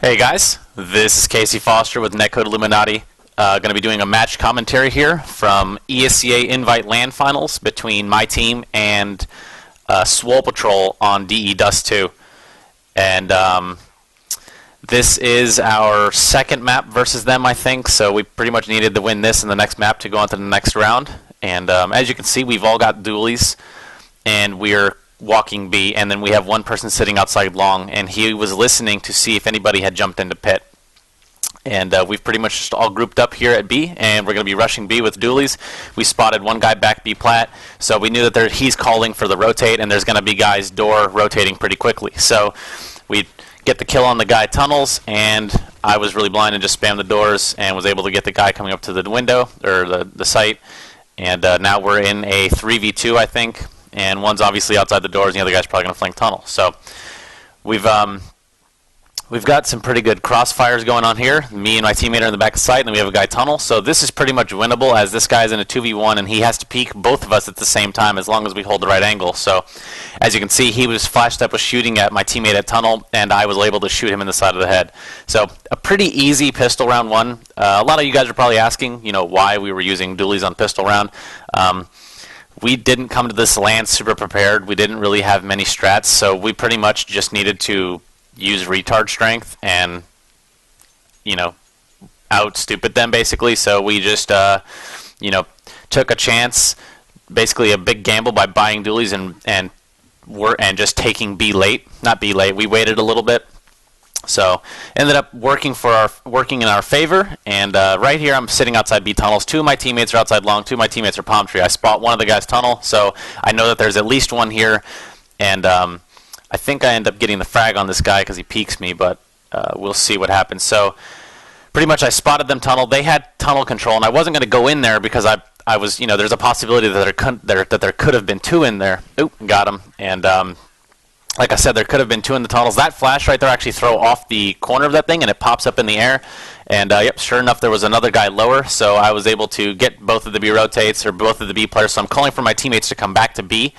Hey guys, this is Casey Foster with NetcodeIlluminati. Going to be doing a match commentary here from ESEA-Invite LAN Finals between my team and SWOLEPATROL on DE Dust 2. And this is our second map versus them, I think, so we pretty much needed to win this and the next map to go on to the next round. And as you can see, we've all got dualies, and we're walking B, and then we have one person sitting outside long, and he was listening to see if anybody had jumped into pit. And we've pretty much just all grouped up here at B, and we're going to be rushing B with dualies. We spotted one guy back B plat, so we knew that he's calling for the rotate, and there's going to be guys door rotating pretty quickly. So we get the kill on the guy tunnels, and I was really blind and just spammed the doors and was able to get the guy coming up to the window, or the site. And now we're in a 3v2, I think. And one's obviously outside the doors, and the other guy's probably going to flank tunnel. So we've got some pretty good crossfires going on here. Me and my teammate are in the back of site, and then we have a guy tunnel. So this is pretty much winnable, as this guy's in a 2v1, and he has to peek both of us at the same time as long as we hold the right angle. So as you can see, he was flashed up with shooting at my teammate at tunnel, and I was able to shoot him in the side of the head. So a pretty easy pistol round one. A lot of you guys are probably asking, why we were using dualies on pistol round. We didn't come to this LAN super prepared. We didn't really have many strats, so we pretty much just needed to use retard strength and, out stupid them basically. So we just, took a chance, basically a big gamble by buying dualies and just taking B late. Not B late. We waited a little bit. So ended up working in our favor, and right here I'm sitting outside B tunnels. Two of my teammates are outside long, two of my teammates are palm tree. I spot one of the guys tunnel, so I know that there's at least one here, and I think I end up getting the frag on this guy because he peeks me, but we'll see what happens. So pretty much I spotted them tunnel. They had tunnel control, and I wasn't going to go in there because I was, there's a possibility that there could have been two in there. Oop, got him. And like I said, there could have been two in the tunnels. That flash right there actually throw off the corner of that thing, and it pops up in the air. And yep, sure enough, there was another guy lower, so I was able to get both of the B rotates, or both of the B players. So I'm calling for my teammates to come back to B,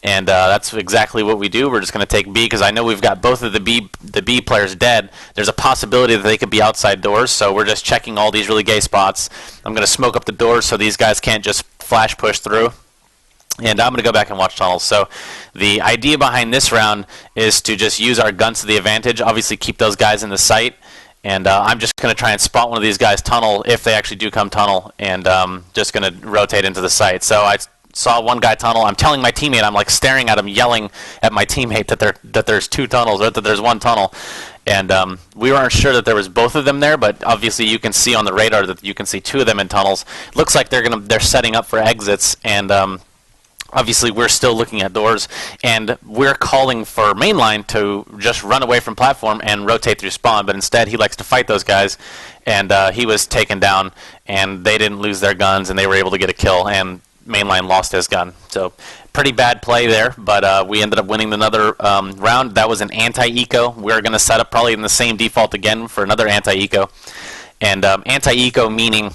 and that's exactly what we do. We're just going to take B because I know we've got both of the B players dead. There's a possibility that they could be outside doors, so we're just checking all these really gay spots. I'm going to smoke up the doors so these guys can't just flash push through. And I'm going to go back and watch tunnels. So the idea behind this round is to just use our guns to the advantage, obviously keep those guys in the sight, and I'm just going to try and spot one of these guys tunnel if they actually do come tunnel, and just going to rotate into the site. So I saw one guy tunnel. I'm telling my teammate, I'm like staring at him, yelling at my teammate that there's two tunnels, or that there's one tunnel. And we weren't sure that there was both of them there, but obviously you can see on the radar that you can see two of them in tunnels. Looks like they're setting up for exits, and obviously, we're still looking at doors, and we're calling for mainline to just run away from platform and rotate through spawn, but instead he likes to fight those guys, and he was taken down, and they didn't lose their guns, and they were able to get a kill, and mainline lost his gun. So pretty bad play there, but we ended up winning another round. That was an anti-eco. We're going to set up probably in the same default again for another anti-eco, and anti-eco meaning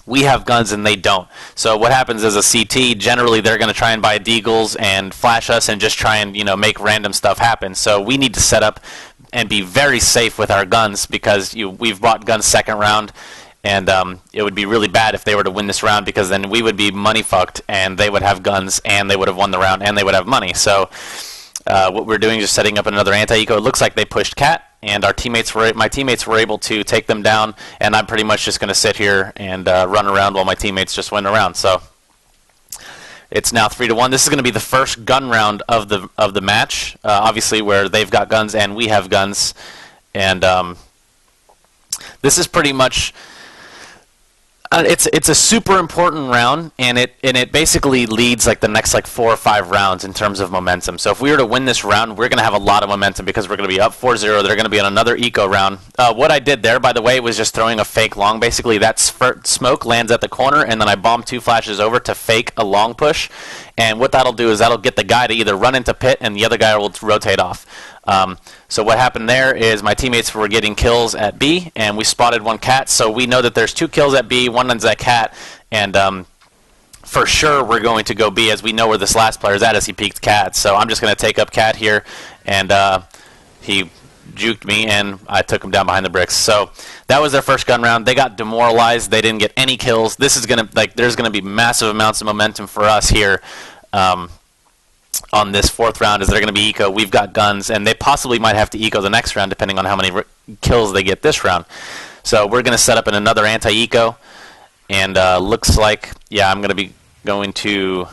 we have guns and they don't. So what happens is a CT, generally they're going to try and buy deagles and flash us and just try and make random stuff happen. So we need to set up and be very safe with our guns, because we've bought guns second round, and it would be really bad if they were to win this round, because then we would be money fucked, and they would have guns and they would have won the round and they would have money. So what we're doing is just setting up another anti-eco. It looks like they pushed cat, and my teammates were able to take them down, and I'm pretty much just going to sit here and run around while my teammates just win around. So it's now 3-1. This is going to be the first gun round of the match, obviously, where they've got guns and we have guns, and this is pretty much. It's a super important round, and it basically leads like the next 4 or 5 rounds in terms of momentum. So if we were to win this round, we're going to have a lot of momentum, because we're going to be up 4-0. They're going to be on another eco round. What I did there, by the way, was just throwing a fake long. Basically, that smoke lands at the corner, and then I bomb 2 flashes over to fake a long push. And what that'll do is that'll get the guy to either run into pit, and the other guy will rotate off. So what happened there is my teammates were getting kills at B, and we spotted one cat. So we know that there's 2 kills at B, one is at cat, and for sure we're going to go B, as we know where this last player is at, as he peeked cat. So I'm just going to take up cat here, and he juked me, and I took him down behind the bricks. So that was their first gun round. They got demoralized. They didn't get any kills. This is gonna there's gonna be massive amounts of momentum for us here on this fourth round. Is they're gonna be eco. We've got guns, and they possibly might have to eco the next round depending on how many kills they get this round. So we're gonna set up in another anti-eco, and looks like I'm gonna be going to.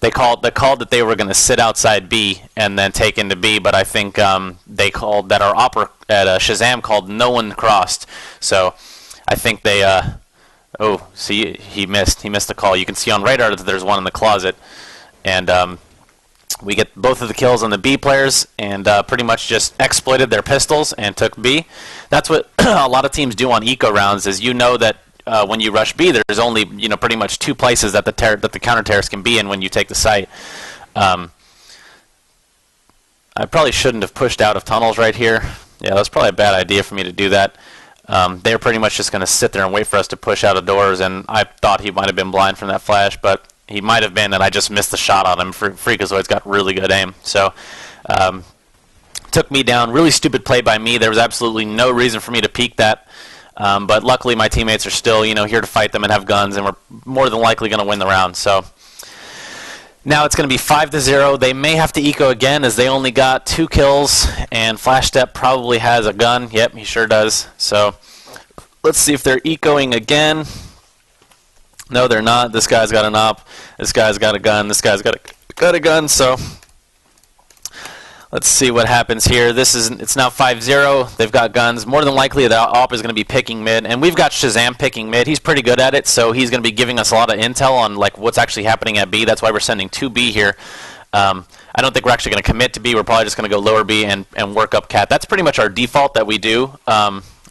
They called that they were going to sit outside B and then take into B, but I think they called that our opera at Shazam called no one crossed. So I think they see he missed the call. You can see on radar that there's one in the closet, and we get both of the kills on the B players, and pretty much just exploited their pistols and took B. That's what a lot of teams do on eco rounds. Is that when you rush B, there's only pretty much two places that the counter terrorist can be in when you take the site. I probably shouldn't have pushed out of tunnels right here. Yeah, that's probably a bad idea for me to do that. They're pretty much just going to sit there and wait for us to push out of doors, and I thought he might have been blind from that flash, but he might have been, and I just missed the shot on him. Freakazoid's got really good aim, so took me down. Really stupid play by me. There was absolutely no reason for me to peek that. But luckily my teammates are still, here to fight them and have guns, and we're more than likely going to win the round. So now it's going to be 5-0. They may have to eco again as they only got 2 kills, and Flash Step probably has a gun. Yep, he sure does. So let's see if they're ecoing again. No, they're not. This guy's got an op. This guy's got a gun. This guy's got a gun. So let's see what happens here. It's now 5-0. They've got guns. More than likely, the op is going to be picking mid, and we've got Shazam picking mid. He's pretty good at it, so he's going to be giving us a lot of intel on what's actually happening at B. That's why we're sending 2B here. I don't think we're actually going to commit to B. We're probably just going to go lower B and work up cat. That's pretty much our default that we do.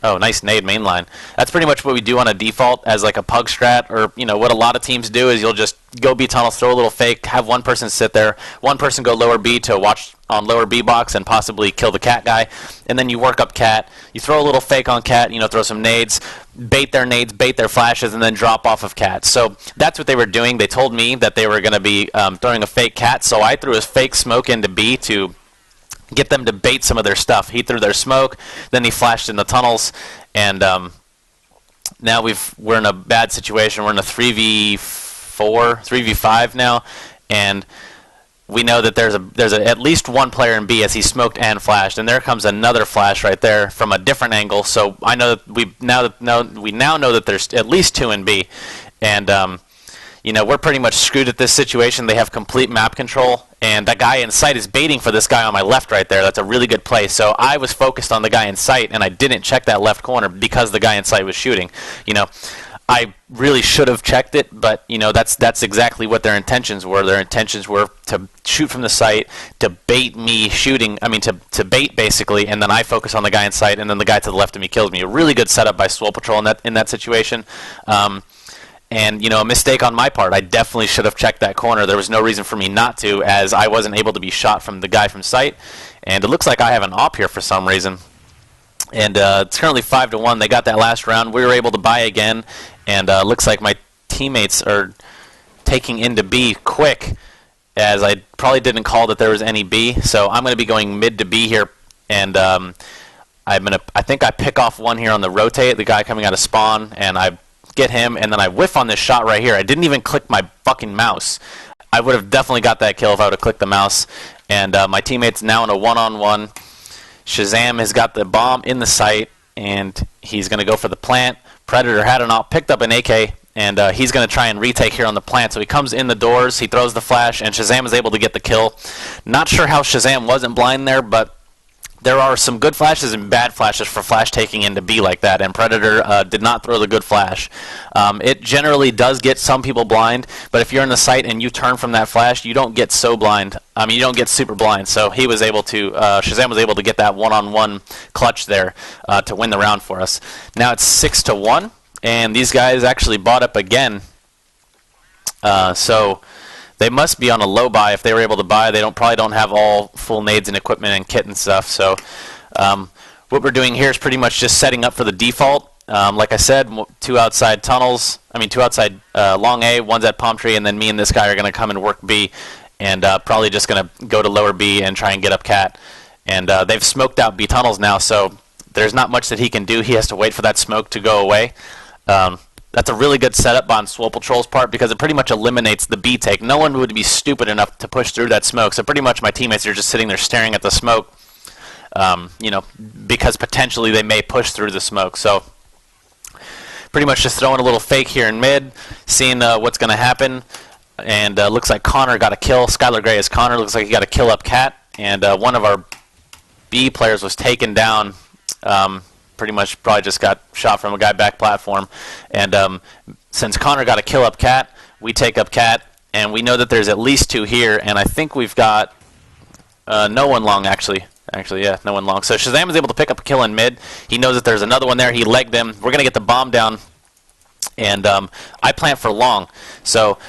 Oh, nice nade mainline. That's pretty much what we do on a default as a pug strat, or what a lot of teams do is you'll just go B tunnels, throw a little fake, have one person sit there, one person go lower B to watch on lower B box and possibly kill the cat guy, and then you work up cat. You throw a little fake on cat, throw some nades, bait their flashes, and then drop off of cat. So that's what they were doing. They told me that they were going to be throwing a fake cat, so I threw a fake smoke into B to get them to bait some of their stuff. He threw their smoke, then he flashed in the tunnels, and now we're in a bad situation. We're in a 3v5 now, and we know that there's at least one player in B as he smoked and flashed, and there comes another flash right there from a different angle. So I know that we now know that there's at least 2 in B, and we're pretty much screwed at this situation. They have complete map control, and that guy in sight is baiting for this guy on my left right there. That's a really good play. So I was focused on the guy in sight, and I didn't check that left corner because the guy in sight was shooting. I really should have checked it, but that's exactly what their intentions were. Their intentions were to shoot from the sight, to bait me shooting. I mean, to bait basically, and then I focus on the guy in sight, and then the guy to the left of me kills me. A really good setup by SWOLEPATROL in that situation. And a mistake on my part. I definitely should have checked that corner. There was no reason for me not to, as I wasn't able to be shot from the guy from sight. And it looks like I have an op here for some reason. And it's currently 5-1. They got that last round. We were able to buy again, and looks like my teammates are taking into B quick, as I probably didn't call that there was any B. So I'm going to be going mid to B here, and I think I pick off one here on the rotate, the guy coming out of spawn, and I get him, and then I whiff on this shot right here. I didn't even click my fucking mouse. I would have definitely got that kill if I would have clicked the mouse. And my teammate's now in a one-on-one. Shazam has got the bomb in the site, and he's going to go for the plant. Predator had an op, picked up an AK, and he's going to try and retake here on the plant. So he comes in the doors, he throws the flash, and Shazam is able to get the kill. Not sure how Shazam wasn't blind there, but there are some good flashes and bad flashes for flash taking into B like that, and Predator did not throw the good flash. It generally does get some people blind, but if you're in the site and you turn from that flash, you don't get so blind. I mean, you don't get super blind. So he was able to, Shazam was able to get that one-on-one clutch there to win the round for us. Now it's 6-1, and these guys actually bought up again. So they must be on a low buy. If they were able to buy, they probably don't have all full nades and equipment and kit and stuff. So what we're doing here is pretty much just setting up for the default. Like I said, 2 outside tunnels. I mean, 2 outside long A, one's at palm tree, and then me and this guy are going to come and work B, and probably just going to go to lower B and try and get up cat. and they've smoked out B tunnels now, so there's not much that he can do. He has to wait for that smoke to go away. That's a really good setup on SWOLEPATROL's part because it pretty much eliminates the B take. No one would be stupid enough to push through that smoke, so pretty much my teammates are just sitting there staring at the smoke, because potentially they may push through the smoke. So pretty much just throwing a little fake here in mid, seeing what's going to happen. And looks like Connor got a kill. Skylar Gray is Connor. Looks like he got a kill up cat. And one of our B players was taken down. Pretty much probably just got shot from a guy back platform. And since Connor got a kill up cat, we take up cat. And we know that there's at least 2 here. And I think we've got no one long, actually. Actually, yeah, no one long. So Shazam is able to pick up a kill in mid. He knows that there's another one there. He legged him. We're going to get the bomb down. And I plant for long. So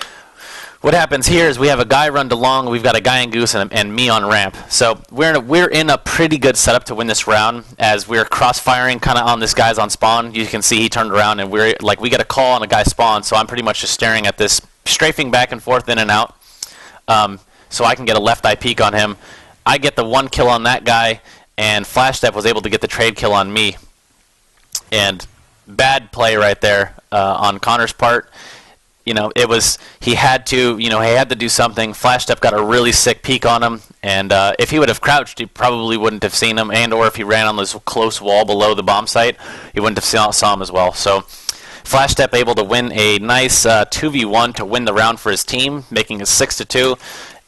what happens here is we have a guy run to long, we've got a guy in goose, and me on ramp. So we're in a pretty good setup to win this round, as we're cross-firing kind of on this guy's on spawn. You can see he turned around, and we get a call on a guy spawn, so I'm pretty much just staring at this, strafing back and forth in and out, so I can get a left eye peek on him. I get the 1 kill on that guy, and Flash Step was able to get the trade kill on me. And bad play right there on Connor's part. He had to do something. Flash Step got a really sick peek on him, and if he would have crouched, he probably wouldn't have seen him, and or if he ran on this close wall below the bomb site, he wouldn't have saw him as well. So Flash Step able to win a nice 2v1 to win the round for his team, making it 6-2.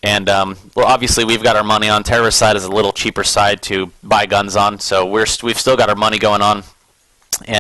And well, obviously we've got our money on. Terrorist side is a little cheaper side to buy guns on, so we've still got our money going on.